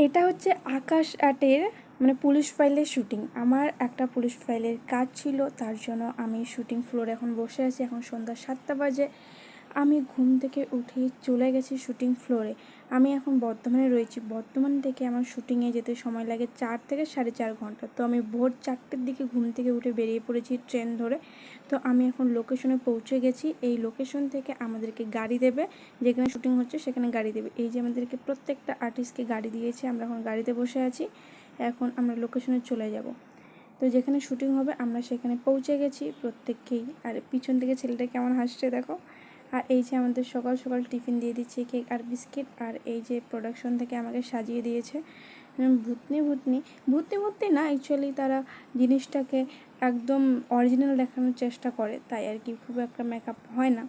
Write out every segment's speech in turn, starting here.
এটা হচ্ছে আকাশ আর্টের মানে পুলিশ ফাইলের শুটিং। আমার একটা পুলিশ ফাইলের কাজ ছিল, তার জন্য আমি শুটিং ফ্লোরে এখন বসে আছি। এখন সন্ধ্যা 7টা বাজে। আমি ঘুম থেকে উঠে চলে গেছি শুটিং ফ্লোরে। আমি এখন বর্ধমানে রয়েছি। বর্ধমান থেকে আমার শুটিংয়ে যেতে সময় লাগে 4 থেকে 4.5 ঘন্টা। তো আমি ভোর 4টের দিকে ঘুম থেকে উঠে বেরিয়ে পড়েছি ট্রেন ধরে। তো আমি এখন লোকেশনে পৌঁছে গেছি। এই লোকেশন থেকে আমাদেরকে গাড়ি দেবে, যেখানে শুটিং হচ্ছে সেখানে গাড়ি দেবে। এই যে আমাদেরকে প্রত্যেকটা আর্টিস্টকে গাড়ি দিয়েছে, আমরা এখন গাড়িতে বসে আছি। এখন আমরা লোকেশনে চলে যাব। তো যেখানে শুটিং হবে আমরা সেখানে পৌঁছে গেছি প্রত্যেককেই। আর পিছন থেকে ছেলেটা কেমন হাসছে দেখো। আর এই যে আমাদের সকাল সকাল টিফিন দিয়ে দিচ্ছে কেক আর বিস্কিট। আর এই যে প্রোডাকশন থেকে আমাকে সাজিয়ে দিয়েছে ভূতনি ভূতনি ভূতনি ভূতনি না, অ্যাকচুয়ালি তারা জিনিসটাকে একদম অরিজিনাল দেখানোর চেষ্টা করে, তাই আর কি খুব একটা মেকআপ হয় না।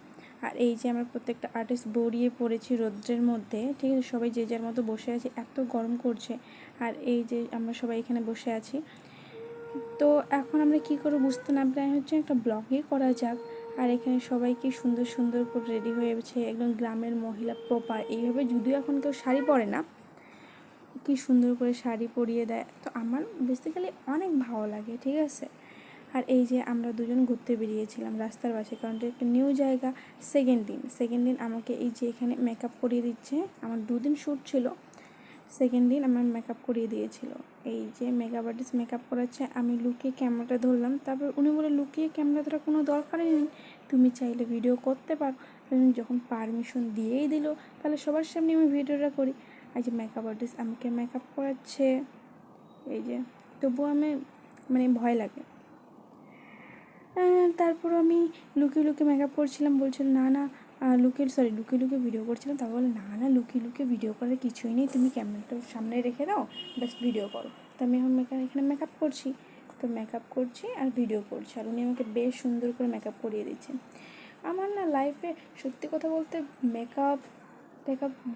আর এই যে আমরা প্রত্যেকটা আর্টিস্ট বেরিয়ে পড়েছি রৌদ্রের মধ্যে, ঠিক আছে, সবাই যে যার মতো বসে আছি, এত গরম করছে। আর এই যে আমরা সবাই এখানে বসে আছি। তো এখন আমরা কী করে বুঝতে না পারি হচ্ছে একটা ব্লগই করা যাক। আর এখানে সবাই কি সুন্দর সুন্দর করে রেডি হয়েছে, একদম গ্রামের মহিলা প্রপার এইভাবে। যদিও এখন কেউ শাড়ি পরে না, কি সুন্দর করে শাড়ি পরিয়ে দেয়, তো আমার বেসিক্যালি অনেক ভালো লাগে, ঠিক আছে। আর এই যে আমরা দুজন ঘুরতে বেরিয়েছিলাম রাস্তার পাশে, কারণ এটা একটা নিউ জায়গা। সেকেন্ড দিন আমাকে এই যে এখানে মেকআপ করিয়ে দিচ্ছে। আমার 2 দিন শ্যুট ছিল, সেকেন্ড দিন আমার মেকআপ করিয়ে দিয়েছিল। এই যে মেকআপ আর্টিস্ট মেকআপ করাচ্ছে, আমি লুকিয়ে ক্যামেরাটা ধরলাম। তারপর উনি বলে লুকিয়ে ক্যামেরা ধরার কোনো দরকারই নেই, তুমি চাইলে ভিডিও করতে পারো। যখন পারমিশন দিয়েই দিল, তাহলে সবার সামনে আমি ভিডিওটা করি। এই যে মেকআপ আর্টিস্ট আমাকে মেকআপ করাচ্ছে, এই যে। তবুও আমি মানে ভয় লাগে। তারপর আমি লুকিয়ে লুকিয়ে মেকআপ করছিলাম, বলছিল না না লুকিয়ে লুকিয়ে ভিডিও করছিলাম। তারপর বলে না না লুকিয়ে ভিডিও করার কিছুই নেই, তুমি ক্যামেরাটা সামনে রেখে দাও, ব্যাস ভিডিও করো। তো আমি এখন এখানে মেকআপ করছি, তো মেকআপ করছি আর ভিডিও করছি। আর উনি আমাকে বেশ সুন্দর করে মেকআপ করিয়ে দিচ্ছেন। আমার না লাইফে সত্যি কথা বলতে মেকআপ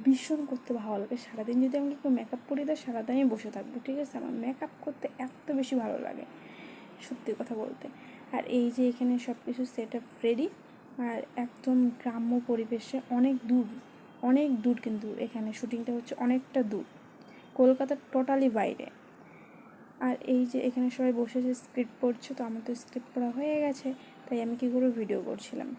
ভীষণ করতে ভালো লাগে। সারাদিন যদি আমাকে কেউ মেকআপ করিয়ে দেয়, সারাদিন আমি বসে থাকবো, ঠিক আছে। আমার মেকআপ করতে এত বেশি ভালো লাগে সত্যি কথা বলতে। আর এই যে এখানে সব কিছু সেট আপ রেডি। আর একদম গ্রাম্য পরিবেশে, অনেক দূর কিন্তু এখানে শুটিংটা হচ্ছে, অনেকটা দূর, কলকাতার টোটালি বাইরে। আর এই যে এখানে সবাই বসে স্ক্রিপ্ট পড়ছে, তো আমার তো স্ক্রিপ্ট পড়া হয়ে গেছে, তাই আমি কী করে ভিডিও করছিলাম।